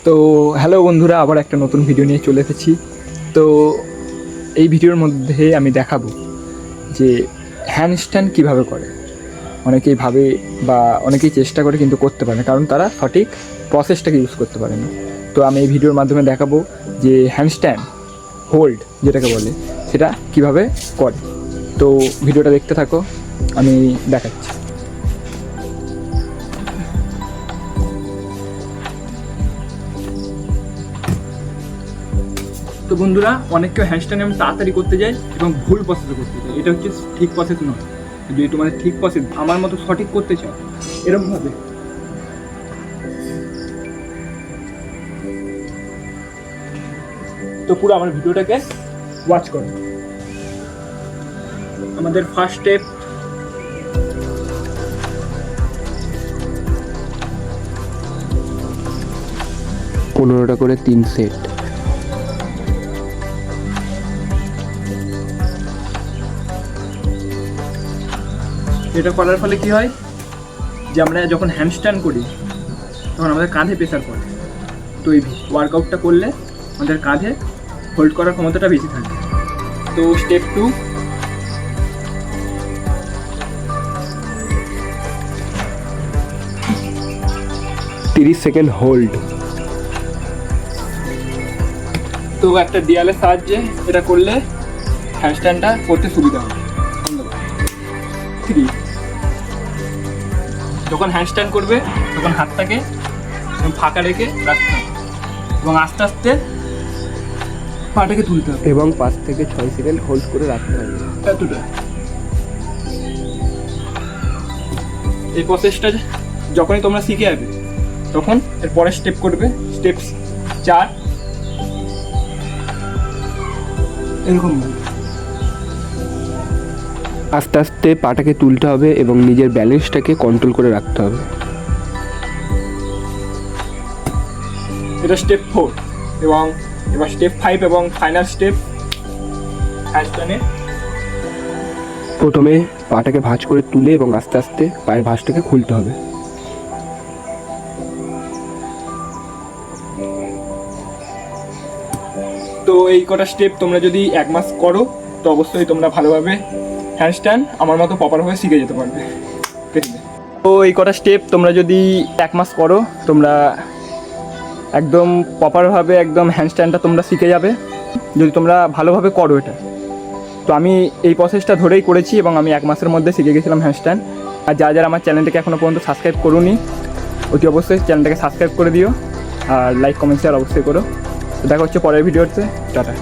তো হ্যালো বন্ধুরা, আবার একটা নতুন ভিডিও নিয়ে চলে এসেছি। তো এই ভিডিওর মধ্যে আমি দেখাবো যে হ্যান্ডস্ট্যান্ড কীভাবে করে। অনেকেই ভাবে বা অনেকেই চেষ্টা করে কিন্তু করতে পারে না, কারণ তারা সঠিক প্রসেসটাকে ইউজ করতে পারে না। তো আমি এই ভিডিওর মাধ্যমে দেখাবো যে হ্যান্ডস্ট্যান্ড হোল্ড যেটাকে বলে সেটা কিভাবে করে। তো ভিডিওটা দেখতে থাকো, আমি দেখাচ্ছি। তো বন্ধুরা, অনেকেও হ্যান্ডস্ট্যান্ড এমন তাড়াতাড়ি করতে যায় এবং ভুল প্রসেসে করতে যায়। এটা হচ্ছে ঠিক প্রসেস নয়। যদি তোমাদের ঠিক প্রসেস আমার মতো সঠিক করতে চাও, এরকমভাবে তো পুরো আমার ভিডিওটাকে ওয়াচ করো। আমাদের ফার্স্ট স্টেপ, পনেরোটা করে 3 সেট। এটা করার ফলে কি হয় যে আমরা যখন হ্যান্ডস্ট্যান্ড করি তখন আমাদের কাঁধে প্রেসার পড়ে। তো এই ওয়ার্কআউটটা করলে আমাদের কাঁধে হোল্ড করার ক্ষমতাটা বেশি থাকে। তো স্টেপ 2, তিরিশ সেকেন্ড হোল্ড। তো একটা দেয়ালের সাহায্যে এটা করলে হ্যান্ডস্ট্যান্ডটা করতে সুবিধা হবে। 3, যখন হ্যান্ডস্ট্যান্ড করবে তখন হাতটাকে ফাঁকা রেখে রাখতে হবে এবং আস্তে আস্তে পাটাকে তুলতে হবে। এবং 5 থেকে 6 সেকেন্ড হোল্ড করে রাখতে হবে। এতটা। এই প্রসেসটা যখনই তোমরা শিখে যাবে তখন এর পরের স্টেপ করবে, স্টেপ 4, এরকম আস্তে আস্তে পাটাকে তুলতে হবে এবং নিজের ব্যালেন্সটাকে কন্ট্রোল করে রাখতে হবে। এটা স্টেপ 4 এবং এবার স্টেপ 5 এবং ফাইনাল স্টেপ হ্যান্ডস্ট্যান্ডে। প্রথমে পাটাকে ভাঁজ করে তুলে এবং আস্তে আস্তে পায়ের ভাঁজটাকে খুলতে হবে। তো এই কটা স্টেপ তোমরা যদি 1 মাস করো তো অবশ্যই তোমরা ভালোভাবে হ্যান্ডস্ট্যান্ড আমার মতো প্রপারভাবে শিখে যেতে পারবে। তো এই কটা স্টেপ তোমরা যদি 1 মাস করো তোমরা একদম প্রপারভাবে একদম হ্যান্ডস্ট্যান্ডটা তোমরা শিখে যাবে, যদি তোমরা ভালোভাবে করো এটা। তো আমি এই প্রসেসটা ধরেই করেছি এবং আমি 1 মাসের মধ্যে শিখে গেছিলাম হ্যান্ডস্ট্যান্ড। আর যারা আমার চ্যানেলটাকে এখনও পর্যন্ত সাবস্ক্রাইব করোনি অতি অবশ্যই চ্যানেলটাকে সাবস্ক্রাইব করে দিও আর লাইক কমেন্ট শেয়ার অবশ্যই করো। তো দেখা হচ্ছে পরের ভিডিওতে। টাটা।